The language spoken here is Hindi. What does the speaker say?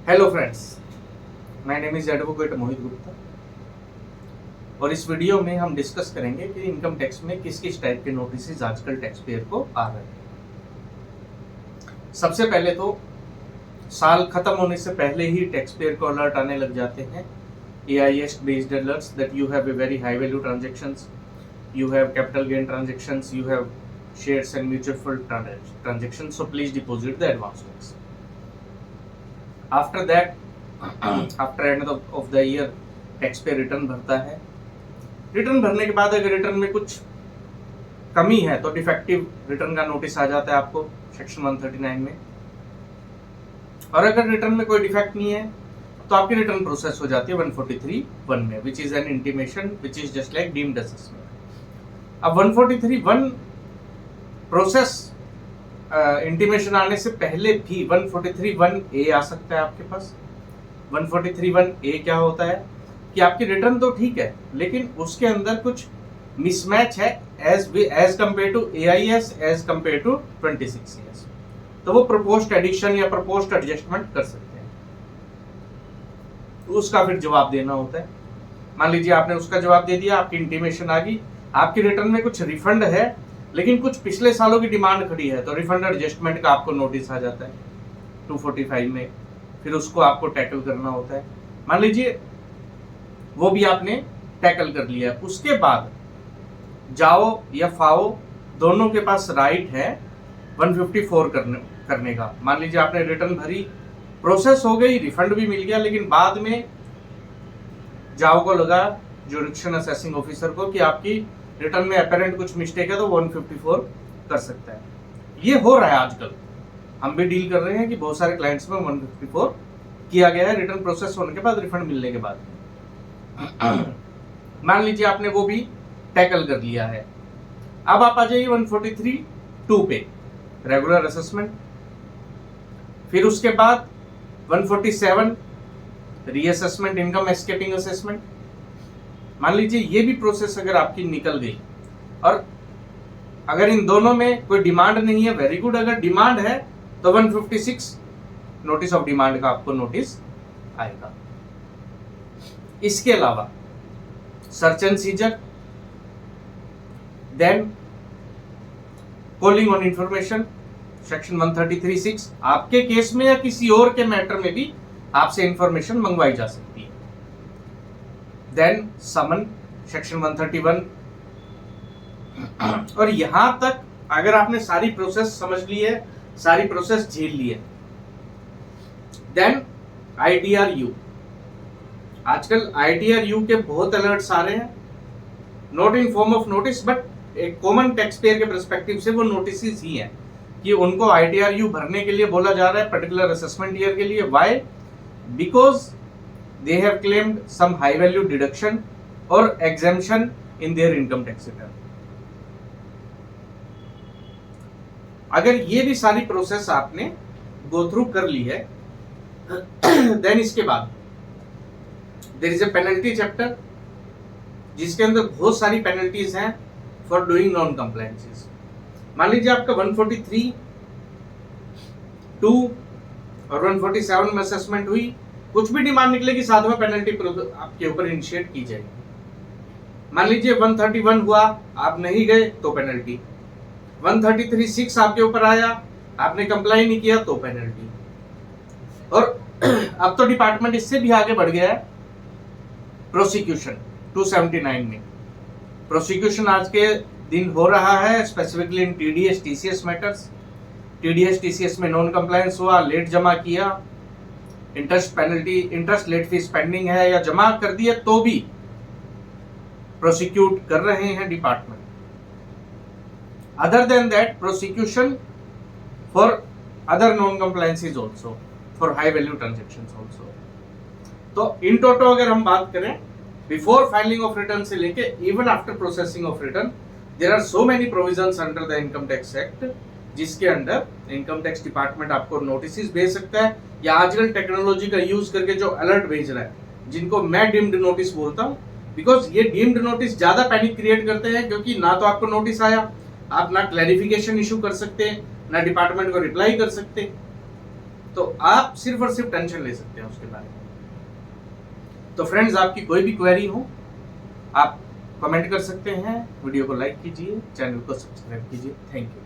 Hello friends, my name is advocate Mohit Gupta और इस वीडियो में हम डिस्कस करेंगे कि इनकम टैक्स में किस किस टाइप के नोटिस आजकल टैक्स पेयर को आ रहे हैं। सबसे पहले तो साल खत्म होने से पहले ही टैक्स पेयर को अलर्ट आने लग जाते हैं। AIS based alerts that you have a very high value transactions, you have capital gain transactions, you have shares and mutual fund transactions, so please deposit the advance tax. After that, after end of the year, tax पे रिटर्न भरता है। रिटर्न भरने के बाद अगर रिटर्न में कुछ कमी है तो डिफेक्टिव रिटर्न का नोटिस आ जाता है आपको सेक्शन 139 में, और अगर रिटर्न में कोई डिफेक्ट नहीं है तो आपकी रिटर्न प्रोसेस हो जाती है 143(1) में, which is an intimation which is just like deemed assessment. अब 143(1) प्रोसेस इंटीमेशन आने से पहले भी 143(1)A आ सकता है आपके पास। 143(1)A क्या होता है कि आपकी रिटर्न तो ठीक है लेकिन उसके अंदर कुछ मिसमैच है as compare to AIS as compare to 26CS, तो वो प्रपोज्ड एडिशन या प्रपोज्ड एडजस्टमेंट कर सकते हैं, तो उसका फिर जवाब देना होता है। मान लीजिए आपने उसका जवाब दे दिया, आपकी इंटीमेशन आ गई, आपकी रिटर्न में कुछ रिफंड है लेकिन कुछ पिछले सालों की डिमांड खड़ी है, तो रिफंड एडजस्टमेंट का आपको नोटिस आ जाता है 245 में, फिर उसको आपको टैकल करना होता है। मान लीजिए वो भी आपने टैकल कर लिया, उसके बाद जाओ या फाओ दोनों के पास राइट है 154 करने का। मान लीजिए आपने रिटर्न भरी, प्रोसेस हो गई, रिफंड भी मिल गया, लेकिन बाद में जाओ को लगा जुरिडिक्शन असेसिंग ऑफिसर को कि आपकी रिटर्न में अपेरेंट कुछ मिस्टेक है, तो 154 कर सकता है। ये हो रहा है आजकल, हम भी डील कर रहे हैं कि बहुत सारे क्लाइंट्स में 154 किया गया है रिटर्न प्रोसेस होने के बाद, रिफंड मिलने के बाद। मान लीजिए आपने वो भी टैकल कर लिया है। अब आप आ जाइए 143(2) पे, रेगुलर असेसमेंट। फिर उसके बाद 147 रीअसेसमेंट, इनकम एस्केपिंग असेसमेंट। मान लीजिए ये भी प्रोसेस अगर आपकी निकल गई और अगर इन दोनों में कोई डिमांड नहीं है, वेरी गुड। अगर डिमांड है तो 156 नोटिस ऑफ डिमांड का आपको नोटिस आएगा। इसके अलावा search and seizure, then calling on information section 133(6), आपके केस में या किसी और के मैटर में भी आपसे इंफॉर्मेशन मंगवाई जा सकती है। देन समन सेक्शन 131, और यहां तक अगर आपने सारी प्रोसेस समझ ली है, सारी प्रोसेस झेल ली है, देन ITRU। आजकल ITRU के बहुत अलर्ट्स आ रहे हैं, not in form of notice but एक कॉमन टैक्स पेयर के पर्सपेक्टिव से वो नोटिस ही हैं कि उनको ITRU भरने के लिए बोला जा रहा है पर्टिकुलर असेसमेंट ईयर के लिए। Why? Because they have claimed some high value deduction or exemption in their income tax return। अगर ये भी सारी प्रोसेस आपने गो थ्रू कर ली है, देन इसके बाद there is a penalty chapter जिसके अंदर बहुत सारी पेनल्टीज हैं फॉर डूइंग नॉन कंप्लायंसेस। मान लीजिए आपका 143(2) और 147 में असेसमेंट हुई, कुछ भी डिमांड निकलेगी साथ में पेनल्टी आपके ऊपर इनिशिएट की जाएगी। मान लीजिए 131 हुआ, आप नहीं गए तो पेनल्टी। 133(6) आपके ऊपर आया, आपने कंप्लाई नहीं किया तो पेनल्टी। और अब तो डिपार्टमेंट इससे भी आगे बढ़ गया है, प्रोसिक्यूशन 279 में। प्रोसिक्यूशन आज के दिन हो रहा है specifically in TDS TCS matters. TDS TCS में नॉन कंप्लायंस हुआ, लेट जमा किया, interest penalty, interest late fees pending है या जमा कर दिए तो भी प्रोसिक्यूट कर रहे हैं department. Other than that prosecution for other non compliances also, for high value transactions also. तो इन टोटल अगर हम बात करें बिफोर फाइलिंग ऑफ रिटर्न से लेके even after processing of return, there are so many provisions under the income tax act जिसके अंडर इनकम टैक्स डिपार्टमेंट आपको नोटिस भेज सकता है, या आजकल टेक्नोलॉजी का यूज करके जो अलर्ट भेज रहा है, जिनको मैं डीम्ड नोटिस बोलता हूं, बिकॉज ये डीम्ड नोटिस ज्यादा पैनिक क्रिएट करते हैं, क्योंकि ना तो आपको नोटिस आया, आप ना क्लैरिफिकेशन इशू कर सकते, ना डिपार्टमेंट को रिप्लाई कर सकते। तो आप सिर्फ और सिर्फ टेंशन ले सकते हैं उसके बारे में। तो फ्रेंड्स, आपकी कोई भी क्वेरी हो आप कमेंट कर सकते हैं, वीडियो को लाइक कीजिए, चैनल को सब्सक्राइब कीजिए। Thank you.